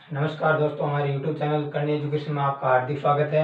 नमस्कार दोस्तों, हमारे YouTube चैनल करनी एजुकेशन में आपका हार्दिक स्वागत है।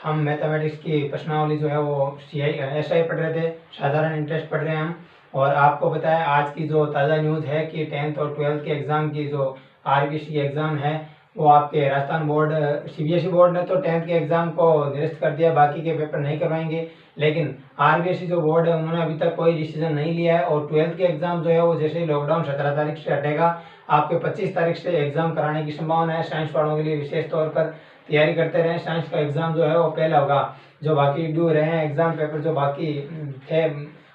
हम मैथमेटिक्स की प्रश्नावली जो है वो SI पढ़ रहे थे, साधारण इंटरेस्ट पढ़ रहे हैं हम। और आपको पता है आज की जो ताज़ा न्यूज़ है कि 10th और 12th के एग्ज़ाम की जो RBC की एग्ज़ाम है वो आपके राजस्थान बोर्ड CBSE बोर्ड ने तो 10th के एग्ज़ाम को निरस्त कर दिया, बाकी के पेपर नहीं करवाएंगे। लेकिन RBC जो बोर्ड है उन्होंने अभी तक कोई डिसीजन नहीं लिया है। और 12th के एग्ज़ाम जो है वो जैसे ही लॉकडाउन 17 तारीख से हटेगा, आपके 25 तारीख से एग्ज़ाम कराने की संभावना है। साइंस वालों के लिए विशेष तौर पर तैयारी करते रहें। साइंस का एग्ज़ाम जो है वो पहले होगा, जो बाकी ड्यू रहे हैं एग्ज़ाम पेपर जो बाकी थे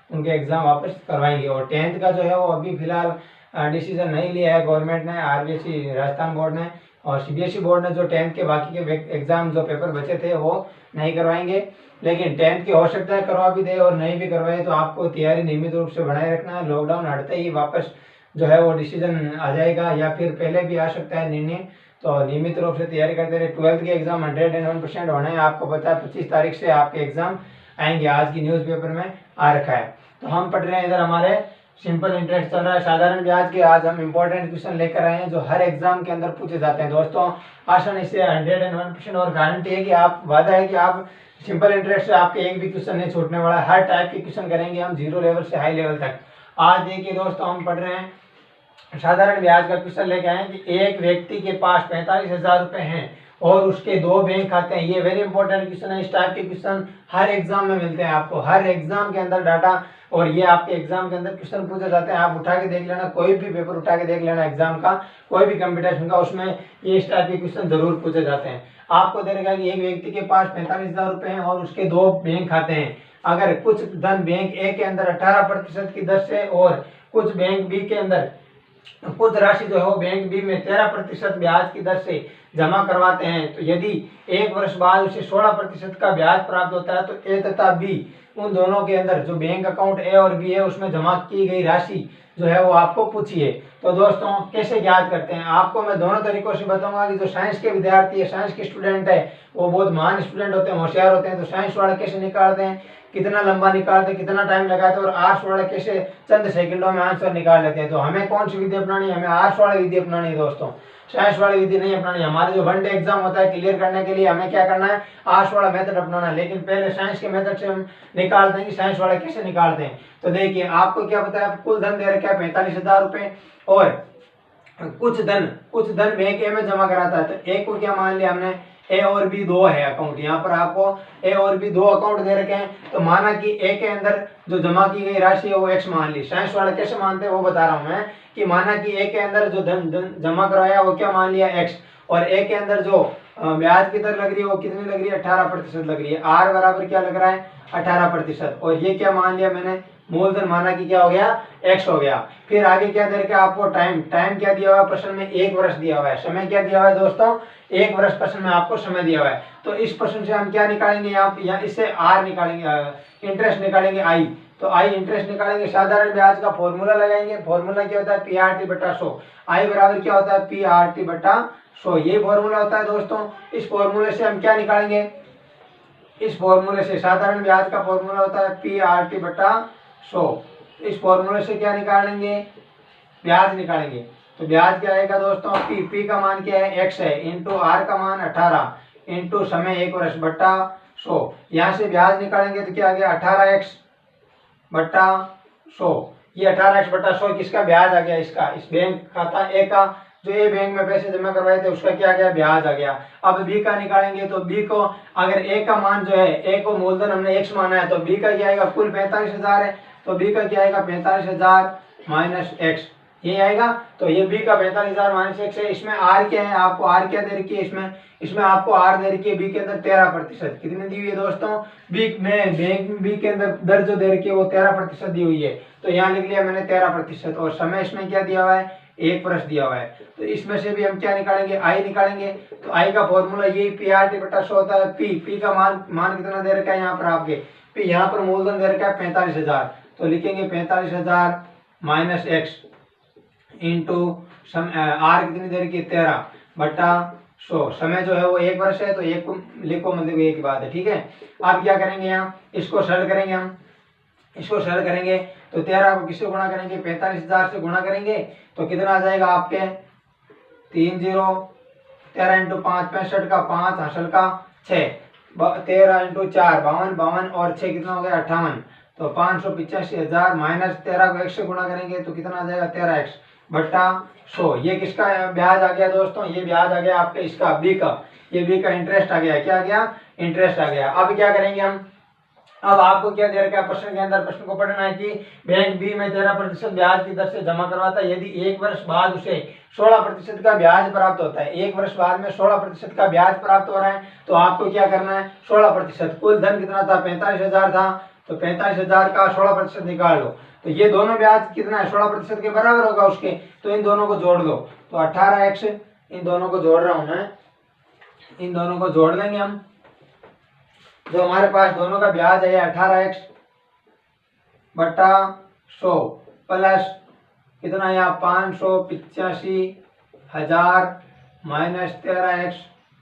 उनके एग्ज़ाम वापस करवाएंगे। और 10th का जो है वो अभी फिलहाल डिसीजन नहीं लिया है गवर्नमेंट ने, RBC राजस्थान बोर्ड ने। और CBSE बोर्ड ने जो 10th के बाकी के एग्ज़ाम जो पेपर बचे थे वो नहीं करवाएंगे। लेकिन 10th के हो सकता है करवा भी दे और नहीं भी करवाए, तो आपको तैयारी नियमित रूप से बनाए रखना है। लॉकडाउन हटते ही वापस जो है वो डिसीजन आ जाएगा या फिर पहले भी आ सकता है निर्णय, तो नियमित रूप से तैयारी करते रहे। 12th के एग्जाम 101% होने हैं, आपको पता है 25 तारीख से आपके एग्जाम आएंगे, आज की न्यूज़पेपर में आ रखा है। तो हम पढ़ रहे हैं इधर हमारे सिंपल इंटरेस्ट चल रहा है, साधारण ब्याज के। आज हम इंपॉर्टेंट क्वेश्चन लेकर आए हैं जो हर एग्जाम के अंदर पूछे जाते हैं दोस्तों, आसानी से 101%। और गारंटी है कि आप, वादा है कि आप सिंपल इंटरेस्ट से आपके एक भी क्वेश्चन नहीं छूटने वाला है। हर टाइप के क्वेश्चन करेंगे हम, 0 लेवल से हाई लेवल तक। आज देखिए दोस्तों, हम पढ़ रहे हैं साधारण ब्याज का क्वेश्चन लेके आए कि एक व्यक्ति के पास 45,000 रुपए हैं और उसके 2 बैंक खाते हैं। ये वेरी इंपॉर्टेंट क्वेश्चन है। इस टाइप के क्वेश्चन हर एग्जाम में मिलते हैं आपको, हर एग्जाम के अंदर डाटा, और ये आपके एग्जाम के अंदर क्वेश्चन पूछे जाते हैं। आप उठा के देख लेना, कोई भी पेपर उठा के देख लेना एग्जाम का, कोई भी कंपटीशन का, उसमें ये इस टाइप के क्वेश्चन जरूर पूछे जाते हैं। आपको दे रखा है कि एक व्यक्ति के पास 45,000 रुपए हैं और उसके 2 बैंक खाते हैं। अगर कुछ धन बैंक ए के अंदर 18% की दर से और कुछ बैंक बी के अंदर कुछ राशि जो है वो बैंक बी में 13% ब्याज की दर से जमा करवाते हैं, तो यदि 1 वर्ष बाद उसे 16% का ब्याज प्राप्त होता है, तो ए तथा बी उन दोनों के अंदर जो बैंक अकाउंट ए और बी है उसमें जमा की गई राशि जो है वो आपको पूछिए। तो दोस्तों कैसे ज्ञात करते हैं, आपको मैं दोनों तरीकों से बताऊंगा कि जो साइंस के विद्यार्थी है, साइंस के स्टूडेंट है, वो बहुत महान स्टूडेंट होते हैं, होशियार होते हैं। तो साइंस वाले कैसे निकालते हैं, कितना लंबा निकालते हैं, कितना टाइम लगाते हैं, और आर्ट्स वाले कैसे चंद सेकंडों में आंसर निकाल लेते हैं। तो हमें कौन सी विधि अपनानी है, हमें आर्ट्स वाली विधि अपनानी है दोस्तों, साइंस वाली विधि नहीं अपनानी। हमारे जो 1 डे एग्जाम होता है क्लियर करने के लिए हमें क्या करना है, आर्ट्स वाला मेथड अपनाना है। लेकिन पहले साइंस के मेथड से हम निकालते हैं कि साइंस वाले कैसे निकालते हैं। तो देखिए, आपको क्या पता है, कुल धन दे रखा है 45,000 रुपए और कुछ धन बैंक ए में जमा कराता है। तो ए को क्या मान लिया हमने, ए और बी 2 है अकाउंट, यहाँ पर आपको ए और बी 2 अकाउंट दे रखे हैं। तो माना कि ए के अंदर जो जमा की गई राशि है वो x मान ली। साइंस वाले कैसे मानते हैं वो बता रहा हूं मैं, कि माना कि ए के अंदर जो धन जमा करवाया वो क्या मान लिया x, और ए के अंदर जो ब्याज की दर लग रही है वो कितनी लग रही है, 18% लग रही है। r बराबर क्या लग रहा है, 18%। और ये क्या मान लिया मैंने, मूलधन माना कि क्या हो गया, x हो गया। फिर आगे क्या दे रखा है आपको, टाइम क्या दिया हुआ है प्रश्न में, 1 वर्ष दिया हुआ है। समय क्या दिया हुआ है दोस्तों, 1 वर्ष प्रश्न में आपको समय दिया हुआ है। तो इस प्रश्न से हम क्या निकालेंगे, आप या इससे आर निकालेंगे, इंटरेस्ट निकालेंगे आई। तो आई इंटरेस्ट निकालेंगे, साधारण ब्याज का फॉर्मूला लगाएंगे। फॉर्मूला क्या होता है, PRT बटा 100। आई बराबर क्या होता है, PRT बटा 100, ये फॉर्मूला होता है दोस्तों। इस फॉर्मूले से हम क्या निकालेंगे, इस फॉर्मूले से साधारण ब्याज का फॉर्मूला होता है PRT बटा 100। इस फॉर्मूले से क्या निकालेंगे, ब्याज निकालेंगे। तो ब्याज क्या आएगा दोस्तों, पी का मान क्या है, x है, इंटू आर का मान 18 इंटू समय 1 वर्ष बट्टा 100। यहाँ से ब्याज निकालेंगे तो क्या आ गया, 18x बट्टा 100। ये 18x बट्टा 100 किसका ब्याज आ गया, इसका, इस बैंक खाता ए का, जो ए बैंक में पैसे जमा करवाए थे उसका क्या आ गया, ब्याज आ गया। अब बी का निकालेंगे, तो बी को अगर ए का मान जो है, ए को मूलधन हमने x माना है, तो बी का क्या आएगा, कुल 45,000 है, तो बी का क्या आएगा, 45,000 माइनस x, ये आएगा। तो ये बी का 45,000 माइनस x है। इसमें आर क्या है, आपको आर क्या दे रखी है, इसमें आपको आर दे रखी है बी के अंदर 13%। कितनी दी हुई है दोस्तों, बी में बैंक बी के अंदर दर जो दे रखी है वो 13% दी हुई है। तो यहाँ लिख लिया मैंने 13%, और समय इसमें क्या दिया हुआ है, 1 वर्ष दिया हुआ है। तो इसमें से भी हम क्या निकालेंगे, आई निकालेंगे। तो आई का फॉर्मूला यही PRT बटा 100 होता है। पी का मान कितना दे रखा है यहाँ पर आपके, पी यहाँ पर मूलधन दे रखा है 45,000, तो लिखेंगे 45,000 माइनस x इंटू आर कितनी देर की, 13 बटा 100। समय जो है वो 1 वर्ष है, तो 1 को लिखो, मतलब एक ही बात है, ठीक है। अब क्या करेंगे, यहाँ इसको सरल करेंगे, हम इसको सरल करेंगे तो 13 को किससे गुणा करेंगे, 45,000 से गुणा करेंगे, तो कितना आ जाएगा आपके, 30 13 इंटू 5 65 का 5 हासिल का 6 13 इंटू 4 52 52 और 6 कितना हो गया 58। तो 585,000 माइनस 13 को 1 से गुणा करेंगे तो कितना आ जाएगा 13x बट्टा 100। ये किसका ब्याज आ गया दोस्तों, ये ब्याज आ गया आपके इसका बी का, ये बी का इंटरेस्ट आ गया। क्या आ गया, इंटरेस्ट आ गया। अब क्या करेंगे हम, अब आपको क्या दे रखा है प्रश्न के अंदर, प्रश्न को पढ़ना है कि बैंक बी में 13% ब्याज की दर से जमा करवाता है यदि 1 वर्ष बाद उसे 16% का ब्याज प्राप्त होता है। 1 वर्ष बाद में 16% का ब्याज प्राप्त हो रहा है तो आपको क्या करना है 16%। कुल धन कितना था 45,000 था, तो 45,000 का 16% निकाल लो। तो ये दोनों ब्याज कितना है 16% के बराबर होगा उसके, तो इन दोनों को जोड़ दो। तो 18x, इन दोनों को जोड़ रहा हूं मैं, इन दोनों को जोड़ लेंगे हम। जो हमारे पास दोनों का ब्याज है 18x बट्टा 100 प्लस कितना है 585,000 माइनस 13x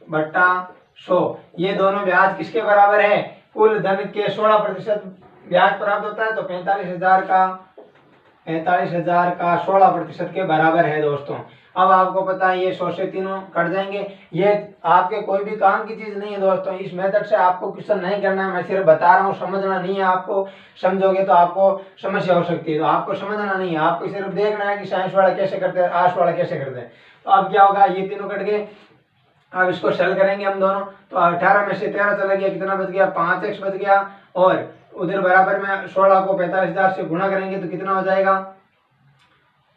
बट्टा 100। ये दोनों ब्याज किसके बराबर है, कुल धन के 16% ब्याज प्राप्त होता है, तो 45,000 का 16% के बराबर है दोस्तों। अब आपको पता है ये 100 से तीनों कट जाएंगे। ये आपके कोई भी काम की चीज नहीं है दोस्तों, इस मेथड से आपको क्वेश्चन नहीं करना है, मैं सिर्फ बता रहा हूँ, समझना नहीं है आपको। समझोगे तो आपको समस्या हो सकती है, तो आपको समझना नहीं है, आपको सिर्फ देखना है कि साइंस वाला कैसे करते हैं, आर्ट्स वाला कैसे करते हैं। तो अब क्या होगा, ये तीनों कट गए। अब इसको सेल करेंगे हम दोनों, तो 18 में से 13 चला गया, कितना बच गया 5x बच गया, और उधर बराबर में 16 को 45,000 से गुणा करेंगे तो कितना हो जाएगा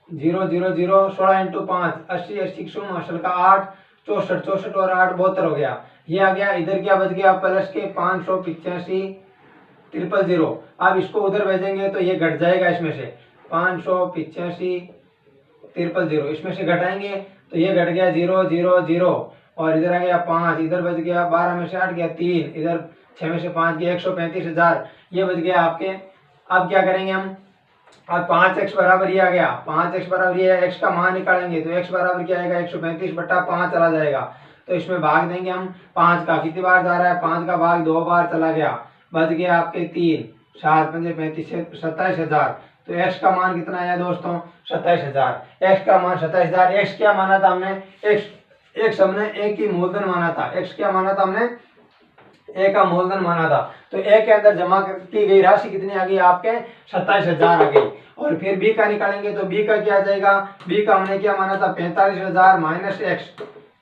0 0 0 16 इंटू 5 80 80 हासिल का 8 64 64 और 8 72 हो गया। ये आ गया, इधर क्या बच गया प्लस के 585,000। अब इसको उधर भेजेंगे तो ये घट जाएगा, इसमें से 585,000 इसमें से घटाएंगे तो ये घट गया 0 0 0 और इधर आ गया 5, इधर बच गया 12 में से 8 गया 3, इधर 6 में से 5 गया 135,000, ये बच गया आपके। अब क्या करेंगे हम, अब 5x बराबर ये आ गया, 5x बराबर ये x का मान निकालेंगे तो x बराबर क्या आएगा 135 बट्टा 5 चला जाएगा। तो इसमें भाग देंगे हम 5 का, कितनी बार जा रहा है 5 का भाग 2 बार चला गया, बच गया आपके 3 7 5 35 27,000। तो x का मान कितना आया दोस्तों 27,000, x का मान 27,000। x क्या माना था हमने, x हमने a की मूलधन माना था, x क्या माना था हमने a का मूलधन माना था। तो a के अंदर जमा की गई राशि कितनी आ गई आपके 27,000 आ गई। और फिर b का निकालेंगे तो b का क्या आ जाएगा, b का हमने क्या माना था 45,000 माइनस x,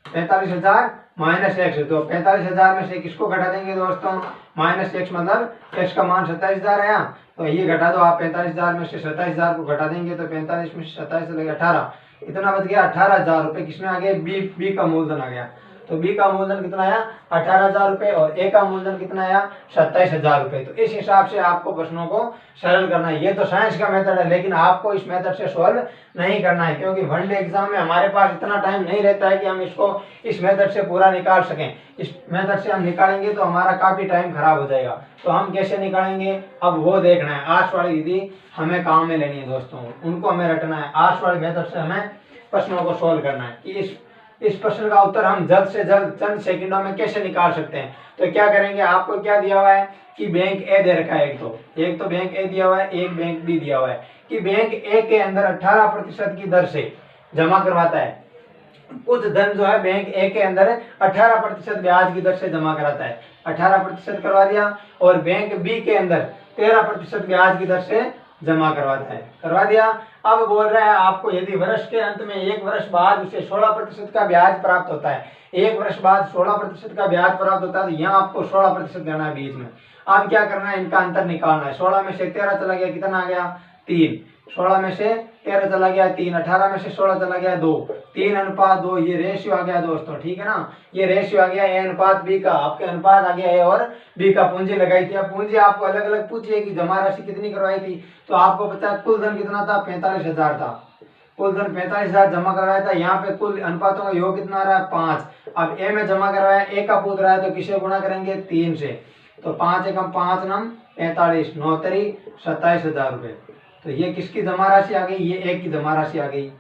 45,000 माइनस x। तो 45,000 में से किसको घटा देंगे दोस्तों माइनस x, मतलब x का मान 27,000 आया, तो ये घटा दो आप, 45,000 में से 27,000 को घटा देंगे तो 45 में से 27 चलेगा 18, इतना बच गया 18,000 रुपए। किसमें आ गए बी का मूलधन आ गया। तो बी का मूलधन कितना आया 18,000 रुपए और ए का मूलधन कितना आया 27,000 रुपए। तो इस हिसाब से आपको प्रश्नों को सरल करना है। ये तो साइंस का मेथड है, लेकिन आपको इस मेथड से सॉल्व नहीं करना है, क्योंकि वनडे एग्जाम में हमारे पास इतना टाइम नहीं रहता है कि हम इसको इस मेथड से पूरा निकाल सकें। इस मेथड से हम निकालेंगे तो हमारा काफी टाइम खराब हो जाएगा। तो हम कैसे निकालेंगे अब वो देखना है। आर्ट्स वाली विधि हमें काम में लेनी है दोस्तों, उनको हमें रटना है। आर्ट्स वाले मेथड से हमें प्रश्नों को सोल्व करना है कि इस प्रश्न का उत्तर हम जल्द से जल्द चंद सेकंडों में कैसे निकाल सकते हैं। तो क्या करेंगे, आपको क्या दिया हुआ है कि बैंक ए दे रखा है, एक तो बैंक ए दिया हुआ है, एक बैंक बी दिया हुआ है कि बैंक ए के अंदर 18% की दर से जमा करवाता है। कुछ धन जो है बैंक ए के अंदर 18% ब्याज की दर से जमा कराता है, 18% करवा दिया। और बैंक बी के अंदर 13% ब्याज की दर से जमा करवाता है, करवा दिया। अब बोल रहा है आपको यदि वर्ष के अंत में 1 वर्ष बाद उसे 16% का ब्याज प्राप्त होता है, 1 वर्ष बाद 16% का ब्याज प्राप्त होता है, तो यहाँ आपको 16% देना है बीच में। अब क्या करना है, इनका अंतर निकालना है। 16 में से 13 चला गया, कितना आ गया 3, 16 में से 13 चला गया 3, 18 में से 16 चला गया 2, 3:2। ये रेशियो आ गया दोस्तों, ठीक है ना, ये रेशियो आ गया ए अनुपात बी का, आपके अनुपात आ गया ए और बी का। पूंजी लगाई थी, अब पूंजी आपको अलग अलग पूछी है कि जमा राशि कितनी करवाई थी, तो आपको पता है कुल धन कितना था 45,000 था, कुल धन 45,000 जमा करवाया था। यहाँ पे कुल अनुपातों का योग कितना आ रहा है 5। अब ए में जमा करवाया, ए का पूछ रहा है तो किसे गुणा करेंगे 3 से, तो 5 एकम 5 नम 45, 9 तरी 27,000 रुपए। तो ये किसकी जमा राशि आ गई, ये ए की जमा राशि आ गई,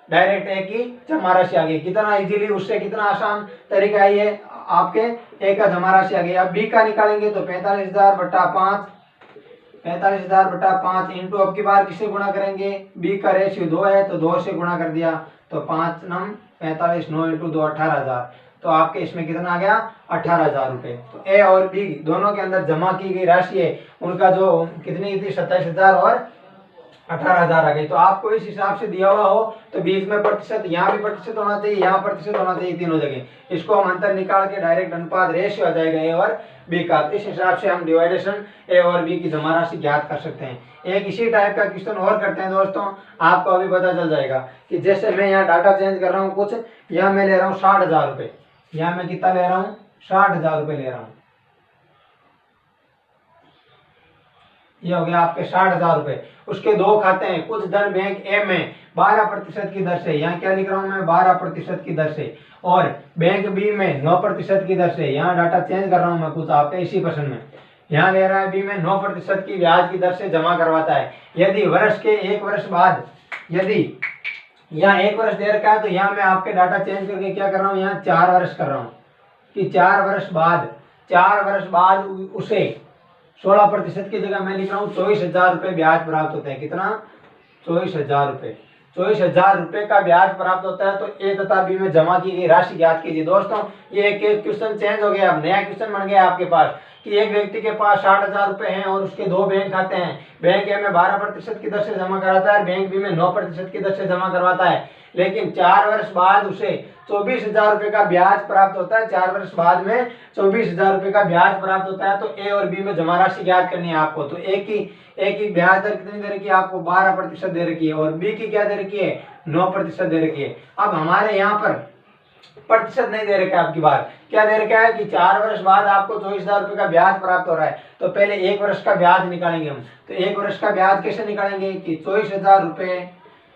डायरेक्ट ए की जमा राशि आ गई। कितना इजीली, उससे कितना आसान तरीका है ये, आपके ए का जमा राशि आ गई। अब बी का निकालेंगे तो 45,000 बट्टा 5, 45,000 बट्टा 5 इंटू, अब की बार किसे गुणा करेंगे, बी का रेशियो 2 है तो 2 से गुणा कर दिया, तो 5 नम 45 9 इंटू 2 18,000। तो आपके इसमें कितना आ गया 18,000 रुपये। तो ए और बी दोनों के अंदर जमा की गई राशि है उनका जो कितनी थी 27,000 और 18,000 आ गई। तो आपको इस हिसाब से दिया हुआ हो तो बीच में प्रतिशत, यहाँ भी प्रतिशत होना चाहिए, यहाँ प्रतिशत होना चाहिए, तीनों जगह। इसको हम अंतर निकाल के डायरेक्ट अनुपात रेशियो आ जाएगा ए और बी का। तो इस हिसाब से हम डिवाइडेशन ए और बी की जमा राशि ज्ञात कर सकते हैं। एक इसी टाइप का क्वेश्चन और करते हैं दोस्तों, आपको अभी पता चल जाएगा कि जैसे मैं यहाँ डाटा चेंज कर रहा हूँ कुछ, यहाँ मैं ले रहा हूँ 60,000 रुपये, यहाँ मैं कितना ले रहा हूँ 60,000 रुपये ले रहा हूँ। ये हो गया आपके 60,000 रुपये। उसके दो खाते हैं, कुछ धन बैंक ए में 12% की दर से, यहाँ क्या लिख रहा हूं मैं 12% की दर से, और बैंक बी में 9% की दर से। यहाँ डाटा चेंज कर रहा हूं मैं कुछ आपके इसी प्रश्न में। यहाँ ले रहा है बी में 9% की ब्याज की दर से जमा करवाता है। यदि वर्ष के 1 वर्ष बाद, यदि यहाँ 1 वर्ष दे रखा है तो यहाँ मैं आपके डाटा चेंज करके क्या कर रहा हूँ, यहाँ 4 वर्ष कर रहा हूँ कि 4 वर्ष बाद उसे 16% की जगह मैं लिख रहा हूँ 24,000 रुपये ब्याज प्राप्त होते हैं। कितना 24,000 रुपये। 24,000 रुपये का ब्याज प्राप्त होता है। तो ए तथा बी में जमा की गई राशि ज्ञात कीजिए। दोस्तों ये एक क्वेश्चन चेंज हो गया, अब नया क्वेश्चन बन गया आपके पास कि एक व्यक्ति के पास 60,000 रुपये हैं और उसके दो बैंक खाते हैं। बैंक ए में 12% की दर से जमा कराता है, बैंक बी में 9% की दर से जमा करवाता है। लेकिन 4 वर्ष बाद उसे 24,000 रुपये का ब्याज प्राप्त होता है। 4 वर्ष बाद में 24,000 रुपये का ब्याज प्राप्त होता है। तो ए और बी में जमा राशि ज्ञात करनी है आपको। तो एक ही ब्याज दर कितनी दे रखी है आपको 12% दे रखी है, और बी की क्या दे रखी है 9% दे रखी है। अब हमारे यहाँ पर प्रतिशत नहीं दे रखा है, आपकी बात क्या दे रखा है कि 4 वर्ष बाद आपको 24,000 रुपये का ब्याज प्राप्त हो रहा है। तो पहले 1 वर्ष का ब्याज निकालेंगे हम। तो 1 वर्ष का ब्याज कैसे निकालेंगे कि 24,000 रुपये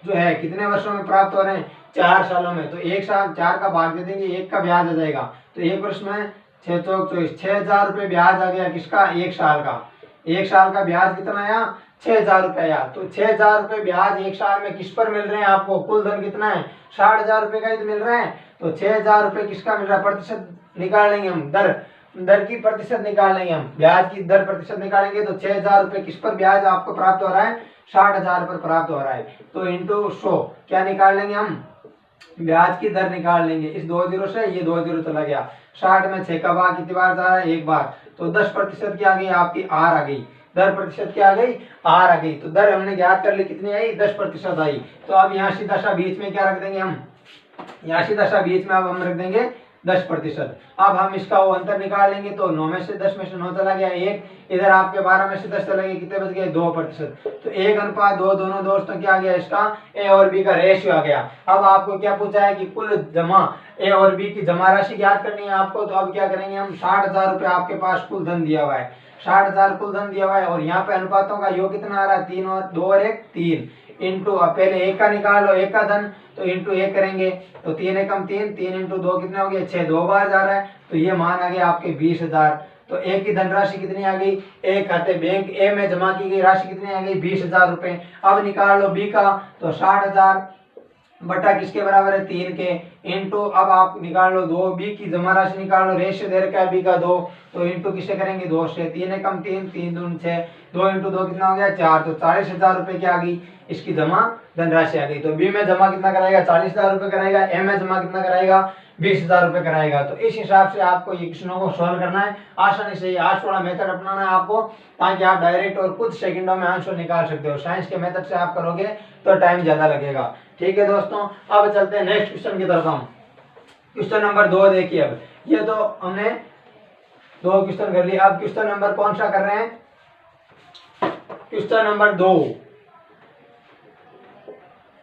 जो है कितने वर्षों में प्राप्त हो रहे हैं 4 सालों में। तो 1 साल 4 का भाग दे देंगे, 1 का ब्याज आ जाएगा। तो 1 वर्ष में 6 चौक 24, 6,000 रुपये ब्याज आ गया किसका 1 साल का। 1 साल का ब्याज कितना आया 6,000 रुपये आया। तो 6,000 रुपये ब्याज 1 साल में किस पर मिल रहे हैं आपको, कुल धन कितना है 60,000 रुपये का ही मिल रहा है। तो 6,000 रुपये किसका मिल रहा है, प्रतिशत निकाल लेंगे हम, दर की प्रतिशत निकाल लेंगे हम, ब्याज की दर प्रतिशत निकालेंगे। तो 6,000 रुपये किस पर ब्याज आपको प्राप्त हो रहा है 60,000 पर प्राप्त हो रहा है। तो इंटू 100 क्या निकाल लेंगे हम, ब्याज की दर निकाल लेंगे। इस 2 जीरो से ये 2 जीरो चला गया, 60 में 6 का भाग कितनी बार जा रहा है 1 बार। तो 10% की आ गई आपकी आर आ गई, दर प्रतिशत क्या आ गई आर आ गई। तो दर हमने ज्ञात कर ली कितनी आई 10% आई। तो अब यहाँ सीधा सा बीच में क्या रख देंगे हम, यहाँ सीधा सा बीच में अब हम रख देंगे 10%। अब हम इसका वो अंतर निकाल लेंगे। तो 9 में से 10 में से 9 चला गया 1, इधर आपके 12 में से 10 चला गया, कितने बच गए 2%। तो 1:2 दोनों दोस्तों क्या आ गया इसका ए और बी का रेशियो आ गया। अब आपको क्या पूछा है कि कुल जमा ए और बी की जमा राशि ज्ञात करनी है आपको। तो अब क्या करेंगे हम 60,000 रुपये आपके पास कुल धन दिया हुआ है, 60,000 कुल धन दिया हुआ है। और यहाँ पे अनुपातों का योग कितना आ रहा है 3 और 2 और 1 3 इंटू पहले 1 का निकाल लो, 1 का धन तो इंटू 1 करेंगे। तो 3 एकम 3, 3 इंटू 2 कितने हो गए 6, 2 बार जा रहा है। तो ये मान आ गया आपके 20,000। तो एक की धनराशि कितनी आ गई, एक खाते बैंक ए में जमा की गई राशि कितनी आ गई 20,000 रुपए। अब निकाल लो बी का। तो 60,000 बटा किसके बराबर है 3 के इंटू अब आप निकाल लो 2 बी की जमा राशि निकाल लो, रेशियो दे रखा है बी का 2। तो इंटू किससे करेंगे 2 से, 3 एकम 3, 3 दूनी 6, 2 इंटू 2 कितना हो गया 4। तो 40,000 रुपए की आ गई इसकी जमा धनराशि आ गई। तो बी में जमा कितना कराएगा 40,000 रुपए कराएगा, ए में जमा कितना कराएगा 20,000 रुपए कराएगा। तो इस हिसाब से आपको ये क्वेश्चनों को सॉल्व करना है आसानी से। आज थोड़ा मेथड अपनाना है आपको ताकि आप डायरेक्ट और कुछ सेकंडों में आंसर निकाल सकते हो। साइंस के मेथड से आप करोगे तो टाइम ज्यादा लगेगा। ठीक है दोस्तों, अब चलते हैं नेक्स्ट क्वेश्चन की तरफ। हम क्वेश्चन नंबर 2 देखिए। अब ये तो हमने 2 क्वेश्चन कर लिए, अब क्वेश्चन नंबर कौन सा कर रहे हैं, क्वेश्चन नंबर 2।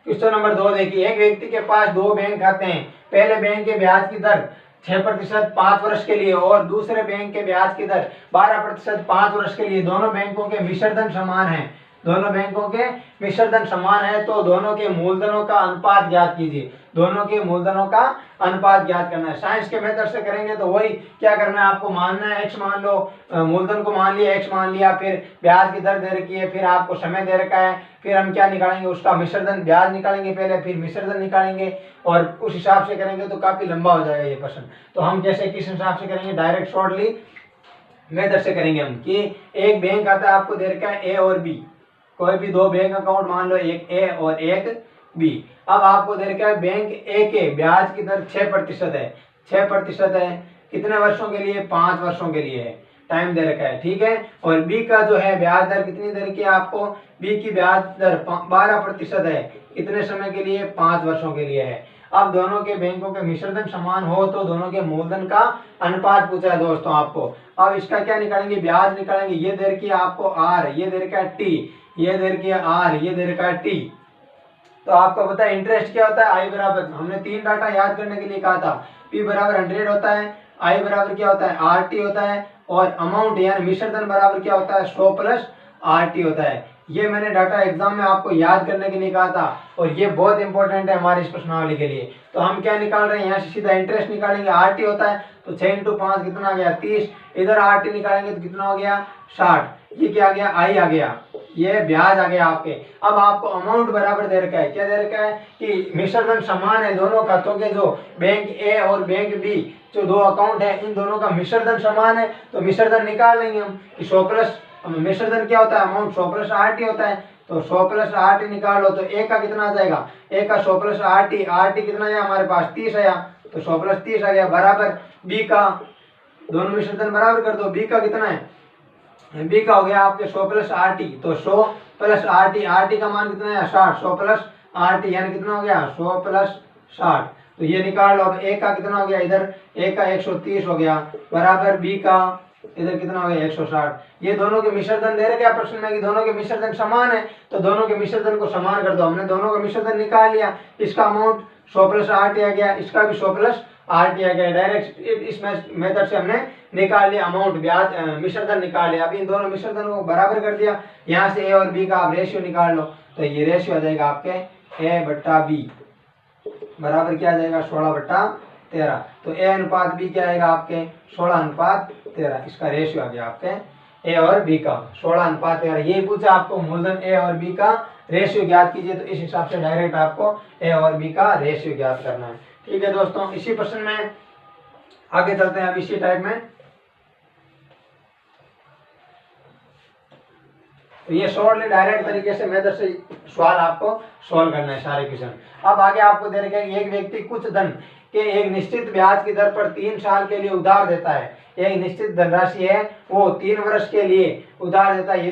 क्वेश्चन नंबर 2 देखिए, एक व्यक्ति के पास 2 बैंक खाते हैं। पहले बैंक के ब्याज की दर 6% 5 वर्ष के लिए और दूसरे बैंक के ब्याज की दर 12% 5 वर्ष के लिए। दोनों बैंकों के मिश्रधन समान है, दोनों बैंकों के मिश्रधन समान है। तो दोनों के मूलधनों का अनुपात ज्ञात कीजिए, दोनों के मूलधनों का अनुपात ज्ञात करना है। साइंस के मेथड से करेंगे तो वही क्या करना है आपको, मानना है x मान लो, मूलधन को मान लिया x मान लिया, फिर ब्याज की दर दे रखी है, फिर आपको समय दे रखा है, फिर हम क्या निकालेंगे उसका मिश्रधन, ब्याज निकालेंगे पहले, फिर मिश्रधन निकालेंगे और उस हिसाब से करेंगे तो काफी लंबा हो जाएगा ये प्रश्न। तो हम जैसे किस हिसाब से करेंगे, डायरेक्ट शॉर्टली मेथड से करेंगे हम कि एक बैंक खाता है आपको दे रखा है ए और बी, कोई भी 2 बैंक अकाउंट मान लो, एक ए और एक बी। अब आपको दे रखा है बैंक ए के ब्याज की दर 6% है, 6% है, कितने वर्षों के लिए? 5 वर्षों के लिए है, टाइम दे रखा है, ठीक है। और बी का जो है ब्याज दर कितनी दे रखी है आपको? बी की ब्याज दर 12% है, कितने समय के लिए? 5 वर्षों के लिए है। अब दोनों के बैंकों के मिश्रधन समान हो तो दोनों के मूलधन का अनुपात पूछा है दोस्तों आपको। अब इसका क्या निकालेंगे? ब्याज निकालेंगे। ये दे रखी है आपको आर, ये दे रखा है टी, ये दे रखी है आर, ये दे रखा है टी। तो आपको पता है इंटरेस्ट क्या होता है? आई बराबर, हमने 3 डाटा याद करने के लिए कहा था, पी बराबर 100 होता है, आई बराबर क्या होता है? आर टी होता है, और अमाउंट यानी मिश्रधन बराबर क्या होता है? 100 प्लस आर टी होता है। ये मैंने डाटा एग्जाम में आपको याद करने के लिए कहा था, और ये बहुत इंपॉर्टेंट है हमारी इस प्रश्नावली के लिए। तो हम क्या निकाल रहे हैं? यहाँ से सीधा इंटरेस्ट निकालेंगे, आर टी होता है, तो 6 × 5 कितना आ गया? 30। इधर आर टी निकालेंगे तो कितना हो गया? 60। ये क्या आ गया? आई आ गया, ये ब्याज आ गया आपके। अब आपको अमाउंट बराबर दे रखा है, क्या दे रखा है? कि मिश्रधन समान है दोनों खातों के, जो बैंक ए और बैंक बी जो दो अकाउंट है, इन दोनों का मिश्रधन समान है, तो मिश्रधन निकाल लेंगे हम कि 100 प्लस मिश्रधन क्या होता है? अमाउंट 100 प्लस आर टी होता है, तो 100 प्लस आर टी निकाल लो, तो ए का कितना आ जाएगा? ए का 100 प्लस आर टी कितना है हमारे पास? 30 आया, तो 100 प्लस 30 आ गया, बराबर बी का, दोनों मिश्रधन बराबर कर दो। बी का कितना है? बी का हो गया आपके 100 प्लस आर टी, तो 100 प्लस आर टी का मान कितना है? 60। 100 प्लस आर टी यानी कितना हो गया? 100 प्लस 60। तो ये निकाल लो। अब ए का कितना हो गया? इधर ए का 130 हो गया, बराबर बी का इधर कितना हो गया? 160। ये दोनों के मिश्रधन दे रहे क्या प्रश्न में कि दोनों के मिश्रधन समान है, तो दोनों के मिश्रधन को समान कर दो। हमने दोनों का मिश्रधन निकाल लिया, इसका अमाउंट 100 प्लस आर टी आ गया, इसका भी 100 प्लस आर टी आ गया। डायरेक्ट इस मेथड से हमने निकाल लिया अमाउंट, ब्याज मिश्रधन निकाल लिया। अभी इन दोनों मिश्रधन को बराबर कर दिया, यहाँ से ए और बी का आप रेशियो निकाल लो, तो ये रेशियो आ जाएगा आपके ए बट्टा बी बराबर क्या आ जाएगा? 16/13। तो ए अनुपात बी क्या आएगा आपके? 16/13। इसका रेशियो आ गया आपके ए और बी का 16/13। यही पूछा आपको, मूलधन ए और बी का रेशियो ज्ञात कीजिए, तो इस हिसाब से डायरेक्ट आपको ए और बी का रेशियो ज्ञात करना है। ठीक है दोस्तों, इसी प्रश्न में आगे चलते हैं अब इसी टाइप में। तो ये शॉर्टली डायरेक्ट तरीके से मेथड से सवाल आपको सॉल्व करना है सारे क्वेश्चन। अब आगे आपको दे रखा है एक व्यक्ति कुछ धन के एक निश्चित ब्याज की दर पर 3 साल के लिए उधार देता है। एक निश्चित धनराशि है, वो 3 वर्ष के लिए उधार देता है।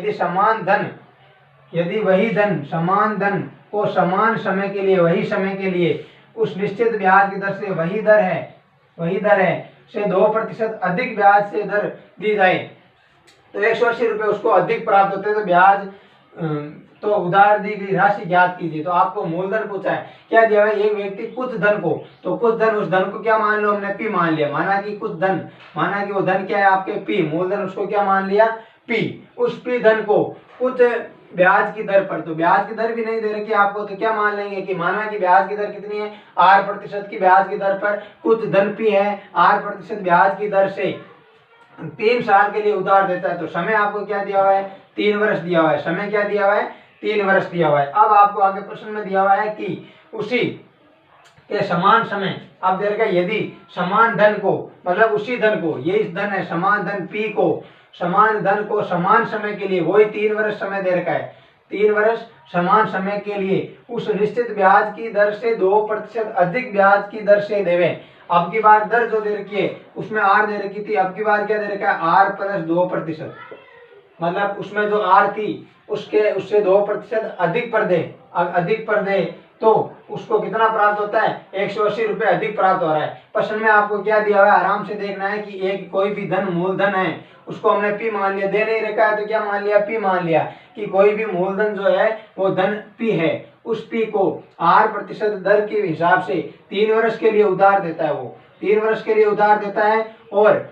यदि वही धन समान धन को समान समय के लिए वही समय के लिए उस निश्चित ब्याज की दर से वही दर है से 2% अधिक ब्याज से दर दी जाए तो 180 रुपये उसको अधिक प्राप्त होते हैं। तो ब्याज तो उधार दी गई राशि ज्ञात कीजिए। तो आपको मूलधन पूछा है, क्या दिया है? एक व्यक्ति कुछ धन को, तो कुछ धन, उस धन को क्या मान लो हमने? पी मान लिया। माना कि कुछ धन, माना कि वो धन क्या है आपके? पी। मूलधन उसको क्या मान लिया? पी। उस पी धन को कुछ ब्याज की दर पर, तो ब्याज की दर भी नहीं दे रखी आपको, तो क्या मान लेंगे कि माना कि ब्याज की दर कितनी है? 8% की ब्याज की दर पर कुछ धन पी है, 8% ब्याज की दर से 3 साल के लिए उधार देता है। तो समय आपको क्या दिया हुआ है? 3 वर्ष दिया हुआ है। समय क्या दिया हुआ है? 3 वर्ष दिया हुआ है। अब आपको आगे प्रश्न में दिया हुआ है कि उसी के समान समय, अब दे रखा है यदि समान धन को, मतलब उसी धन को, ये इस धन है समान धन पी को, समान धन को समान समय के लिए, वही 3 वर्ष समय दे रखा है, 3 वर्ष समान समय के लिए उस निश्चित ब्याज की दर से 2% अधिक ब्याज की दर से देवे। अब की बार दर जो दे रखी है उसमें आर दे रखी थी, अब की बार क्या दे रखा है? आर प्लस 2%, मतलब उसमें जो आर थी उससे 2% अधिक पर दे तो उसको कितना प्राप्त होता है? 180 रुपये अधिक प्राप्त हो रहा है। प्रश्न में आपको क्या दिया हुआ है? आराम से देखना है कि एक कोई भी धन मूलधन है, उसको हमने पी मान लिया, दे नहीं रखा है तो क्या मान लिया? पी मान लिया कि कोई भी मूलधन जो है वो धन पी है, उस पी को 8% दर के हिसाब से 3 वर्ष के लिए उधार देता है। वो 3 वर्ष के लिए उधार देता है, और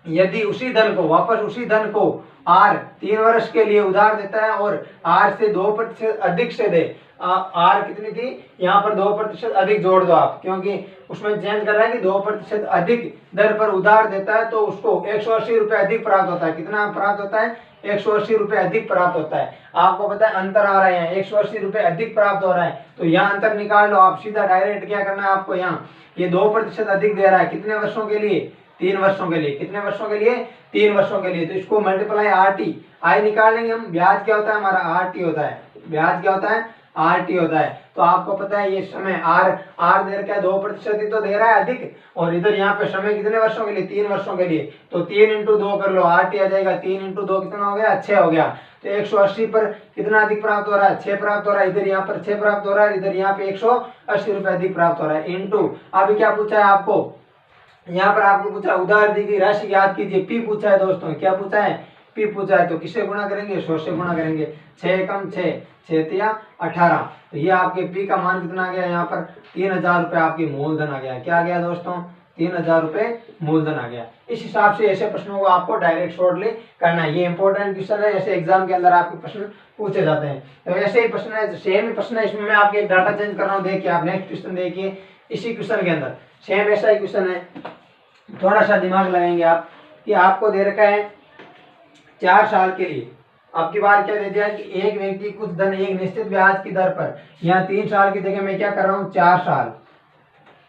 यदि उसी धन को वापस उसी धन को आर 3 वर्ष के लिए उधार देता है और आर से 2% अधिक से दे, आर कितनी थी? यहाँ पर 2% अधिक जोड़ दो आप, क्योंकि उसमें चेंज कर रहा है कि 2% अधिक दर पर उधार देता है तो उसको 180 रुपये अधिक प्राप्त होता है। कितना प्राप्त होता है? 180 रुपये अधिक प्राप्त होता है। आपको पता है अंतर आ रहे हैं, 180 रुपये अधिक प्राप्त हो रहा है, तो यहाँ अंतर निकाल लो आप। सीधा डायरेक्ट क्या करना है आपको? यहाँ ये 2% अधिक दे रहा है, कितने वर्षों के लिए? 3 वर्षों के लिए। कितने वर्षों के लिए? 3 वर्षों के लिए। तो इसको मल्टीप्लाई आर टी, आई निकाल लेंगे हम। ब्याज क्या होता है हमारा? आर टी होता है। ब्याज क्या होता है? RT होता है। तो आपको पता है ये समय R दे रखा है 2% ही तो दे रहा है अधिक, और इधर यहाँ पे समय कितने वर्षों के लिए, 3 वर्षों के लिए, तो 3 × 2 कर लो, RT आ जाएगा, 3 × 2 कितना हो गया, 6 हो गया। तो 180 पर कितना अधिक प्राप्त हो रहा है, 6 प्राप्त हो रहा है, इधर यहाँ पर 6 प्राप्त हो रहा है, इधर यहाँ पे 180 रुपए अधिक प्राप्त हो रहा है, इंटू अभी क्या पूछा है आपको, यहाँ पर आपको पूछा उधार दी गई राशि याद कीजिए, पी पूछा है दोस्तों, क्या पूछा है, पी पूछा है, तो किससे गुणा करेंगे, 100 से गुणा करेंगे, 6 कम 6, 6 तिया 18, तो ये आपके पी का मान कितना आ गया, यहाँ पर 3000 रुपए आपकी मूलधन आ गया, क्या आ गया दोस्तों, 3000 रुपए मूलधन आ गया। इस हिसाब से ऐसे प्रश्नों को आपको डायरेक्ट शॉर्टली करना है, ये इंपॉर्टेंट क्वेश्चन है, ऐसे एग्जाम के अंदर आपके प्रश्न पूछे जाते हैं। तो ऐसे ही प्रश्न है, सेम ही प्रश्न है, इसमें मैं आपके एक डाटा चेंज कर रहा हूँ, देखिए आप नेक्स्ट क्वेश्चन देखिए, इसी क्वेश्चन के अंदर सेम ऐसा ही क्वेश्चन है, थोड़ा सा दिमाग लगाएंगे आप, कि आपको दे रखा है 4 साल के लिए, आपकी बार क्या दे दिया कि एक व्यक्ति कुछ धन एक निश्चित ब्याज की दर पर, यहाँ 3 साल की जगह मैं क्या कर रहा हूँ 4 साल,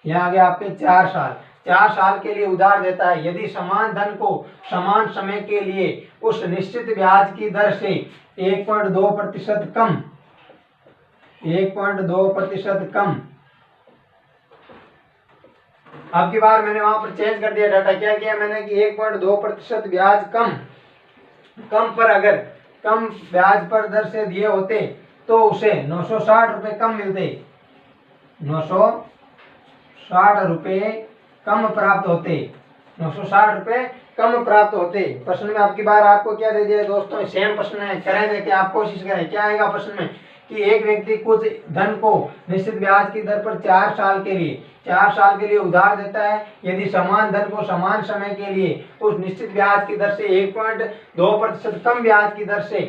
यहाँ आ गया आपके 4 साल, 4 साल के लिए उधार देता है, यदि समान धन को समान समय के लिए उस निश्चित ब्याज की दर से 1.2% कम, 1.2% कम, अब की बार मैंने वहां पर चेंज कर दिया डाटा, क्या किया मैंने कि 1.2% ब्याज कम पर अगर कम ब्याज पर दर से दिए होते तो उसे 960 रुपए कम मिलते, 960 रुपए कम प्राप्त होते, 960 रुपए कम प्राप्त होते। प्रश्न में आपकी बार आपको क्या दे दिया दोस्तों, सेम प्रश्न है, करें देखिए आप कोशिश करें, क्या आएगा प्रश्न में कि एक व्यक्ति कुछ धन को निश्चित ब्याज की दर पर 4 साल के लिए उधार देता है, यदि समान धन को समान समय के लिए उस निश्चित ब्याज की दर से 1.2% कम ब्याज की दर से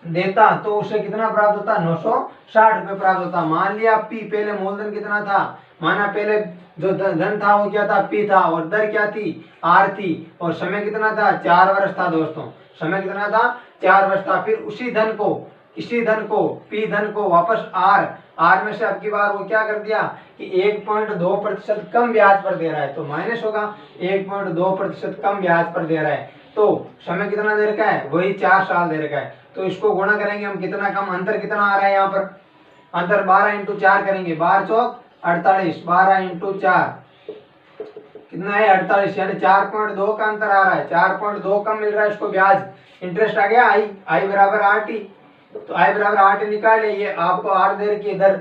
देता तो उसे कितना प्राप्त होता, 960 रुपए प्राप्त होता। मान लिया पी, पहले मूलधन कितना था, माना पहले जो धन था वो क्या था, पी था, और दर क्या थी, आर थी, और समय कितना था, 4 वर्ष था दोस्तों, समय कितना था, 4 वर्ष था। फिर इसी धन को पी धन को वापस आर में से अब की बार वो क्या कर दिया कि 1.2% कम ब्याज पर दे रहा है, तो माइनस होगा, 1.2% कम ब्याज पर दे रहा है, तो समय कितना दे रखा है, वही 4 साल दे रखा है, तो इसको गुणा करेंगे हम, कितना कम, अंतर कितना आ रहा है यहाँ पर, अंतर 12 × 4 करेंगे, 12 चौक 48, 12 × 4 कितना है 48, यानी 4.2 का अंतर आ रहा है, 4.2 कम मिल रहा है उसको ब्याज, इंटरेस्ट आ गया आई बराबर RT, तो आई बराबर RT निकाल ले, ये आपको आर दे रखी है, दर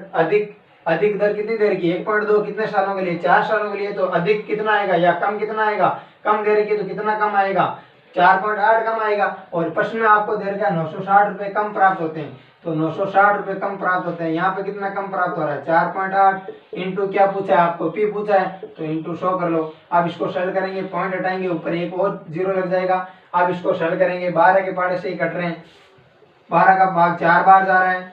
अधिक दर कितनी दे रखी है, 1.2 कितने सालों के लिए, 4 सालों के लिए, तो अधिक कितना आएगा या कम कितना आएगा, कम दे रखी है तो कितना कम आएगा, 4.8 कम आएगा, और प्रश्न में आपको दे रखा है 960 रुपए कम प्राप्त होते हैं, तो 960 रुपए कम प्राप्त होते हैं, यहाँ पे कितना कम प्राप्त हो रहा है, 4.8 इंटू क्या पूछा है आपको, पी पूछा है, तो इंटू 100 कर लो। अब इसको सरल करेंगे, पॉइंट हटाएंगे, ऊपर एक और जीरो लग जाएगा, अब इसको सरल करेंगे, 12 के पाड़े से ही कट रहे हैं, 12 का भाग 4 बार जा रहा है,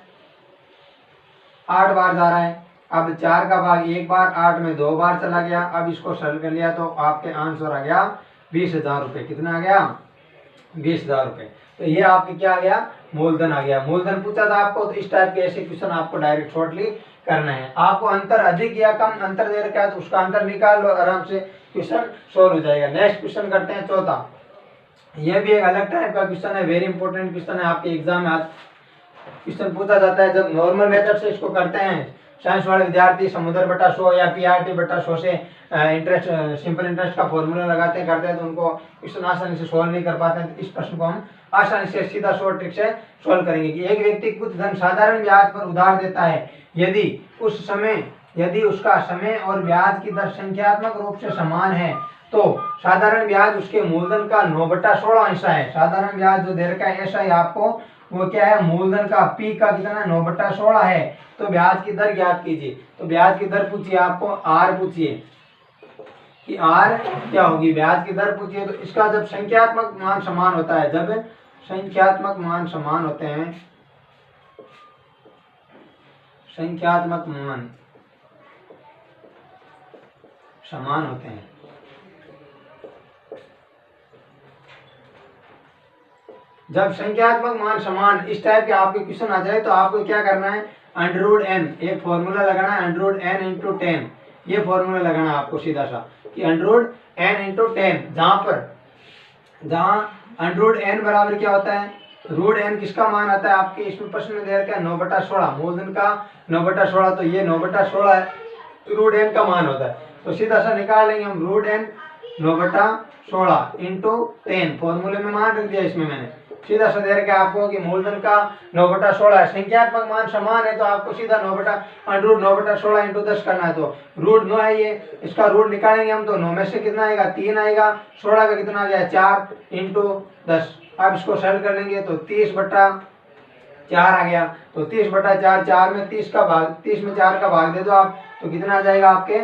8 बार जा रहा है, अब 4 का भाग 1 बार, 8 में 2 बार चला गया, अब इसको सरल कर लिया तो आपके आंसर आ गया 20,000 रुपए, कितना आ गया, 20,000 रुपए। तो ये आपके क्या आ गया, मूलधन आ गया। मूलधन पूछा था आपको, तो इस टाइप के ऐसे क्वेश्चन आपको डायरेक्ट शॉर्टली करना है। आपको अंतर अधिक या कम अंतर दे रखा है तो उसका अंतर निकाल लो, आराम से क्वेश्चन सॉल्व हो जाएगा। नेक्स्ट क्वेश्चन करते हैं चौथा, यह भी एक अलग टाइप का क्वेश्चन है, वेरी इंपॉर्टेंट क्वेश्चन है, आपके एग्जाम में क्वेश्चन पूछा जाता है। जब नॉर्मल मेथड से इसको करते हैं साइंस वाले विद्यार्थी, समुद्र बटा 100 या PRT बटा 100 से इंटरेस्ट सिंपल इंटरेस्ट का फॉर्मूला लगाते हैं करते हैं, तो उनको क्वेश्चन आसानी से सॉल्व नहीं कर पाते हैं। तो इस प्रश्न को हम आसानी से सीधा शॉर्ट ट्रिक से सॉल्व करेंगे कि एक व्यक्ति कुछ धन साधारण ब्याज पर उधार देता है, यदि उसका समय और ब्याज की दर संख्यात्मक रूप से समान है, तो साधारण ब्याज उसके मूलधन का 9/16 हिस्सा है। साधारण ब्याज जो दे रखा है ऐसा ही आपको, वो क्या है, मूलधन का पी का कितना 9/16 है, तो ब्याज की दर ज्ञात कीजिए। तो ब्याज की दर पूछिए आपको, आर पूछिए कि आर क्या होगी, ब्याज की दर पूछिए। तो इसका जब संख्यात्मक मान समान होता है, जब संख्यात्मक मान समान होते हैं, संख्यात्मक मान समान होते हैं, जब संख्यात्मक मान समान इस टाइप के आपके क्वेश्चन आ जाए तो आपको क्या करना है, √n एक फॉर्मूला लगाना है, √n × 10, ये फॉर्मूला लगाना है आपको सीधा सा कि √n × 10, जहां √n बराबर क्या होता है, रूट एन किसका मान आता है आपके इसमें प्रश्न में दे रखा है 9/16, मूलधन का 9/16, तो ये 9/16 रूट एन का मान होता है। तो सीधा सा निकाल लेंगे हम रूट एन 9/16 इंटू 10, फॉर्मूले में मान रख दिया इसमें मैंने। सीधा सा दे रखा है आपको कि मूलधन का 9/16 है, संख्यात्मक मान समान है, तो आपको सीधा 9/16 इंटू 10 करना है। तो रूट 9 है ये, इसका रूट निकालेंगे हम, तो 9 में से कितना आएगा 3 आएगा, 16 का कितना आ गया 4 इंटू 10। अब इसको सरल कर लेंगे तो 30/4 आ गया। तो 30/4, 4 में 30 का भाग, 30 में 4 का भाग दे दो आप, तो कितना आ जाएगा आपके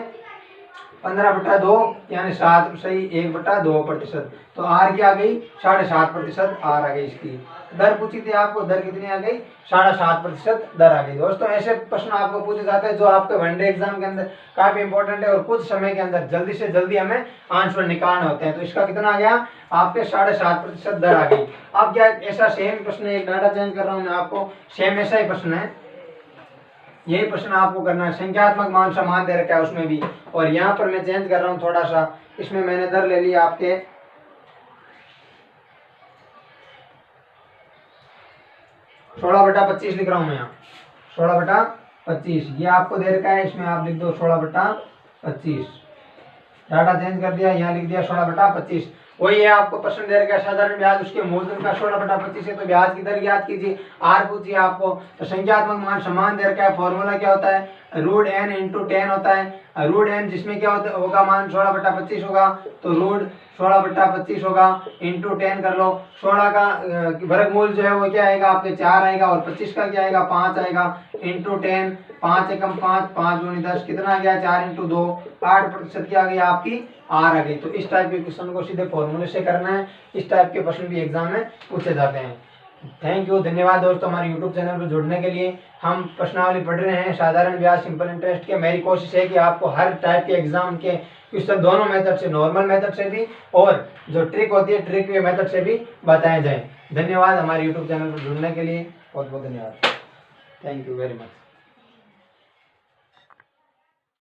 15/2 यानी 7 सही 1/2%। तो आर की आ गई 7.5% आर आ गई। इसकी दर पूछी थी आपको, दर कितनी आ गई 7.5% दर आ गई। दोस्तों ऐसे प्रश्न आपको पूछे जाते हैं जो आपके वनडे एग्जाम के अंदर काफी इंपॉर्टेंट है और कुछ समय के अंदर जल्दी से जल्दी हमें आंसर निकालना होते हैं। तो इसका कितना आ गया आपके 7.5% दर आ गई। अब क्या ऐसा सेम प्रश्न, एक डाटा चेंज कर रहा हूँ मैं आपको, सेम ऐसा ही प्रश्न है, यही प्रश्न आपको करना है, संख्यात्मक मान समान दे रखा है उसमें भी, और यहाँ पर मैं चेंज कर रहा हूँ थोड़ा सा, इसमें मैंने दर ले ली आपके 16/25 लिख रहा हूँ मैं यहाँ, 16/25 ये आपको दे रखा है, इसमें आप लिख दो 16/25, डाटा चेंज कर दिया, यहाँ लिख दिया 16/25। वही है आपको प्रश्न दे रखा है साधारण ब्याज, उसके मूलधन का 16/25 है, तो ब्याज की दर ज्ञात कीजिए। आर पूछिए आपको, तो संख्यात्मक मान समान दे रखा है, फॉर्मूला क्या होता है रूट एन इंटू 10 होता है। रूट एन जिसमें क्या होगा मान 16/25 होगा, तो रूट 16/25 होगा इंटू 10 कर लो। 16 का वर्गमूल जो है वो क्या आएगा आपके 4 आएगा, और 25 का क्या आएगा 5 आएगा, इंटू 10, 5 एकम 5, 5 दूनी 10, कितना आ गया 4 इंटू 2, 8% की आ गई आपकी आर आ गई। तो इस टाइप के क्वेश्चन को सीधे फॉर्मूले से करना है, इस टाइप के प्रश्न भी एग्जाम में पूछे जाते हैं। थैंक यू, धन्यवाद दोस्तों हमारे यूट्यूब चैनल पर जुड़ने के लिए। हम प्रश्नावली पढ़ रहे हैं साधारण ब्याज सिंपल इंटरेस्ट के। मेरी कोशिश है कि आपको हर टाइप के एग्जाम के क्वेश्चन दोनों मेथड से, नॉर्मल मेथड से भी और जो ट्रिक होती है ट्रिक के मेथड से भी बताए जाए। धन्यवाद हमारे यूट्यूब चैनल पर जुड़ने के लिए, बहुत बहुत धन्यवाद, थैंक यू वेरी मच।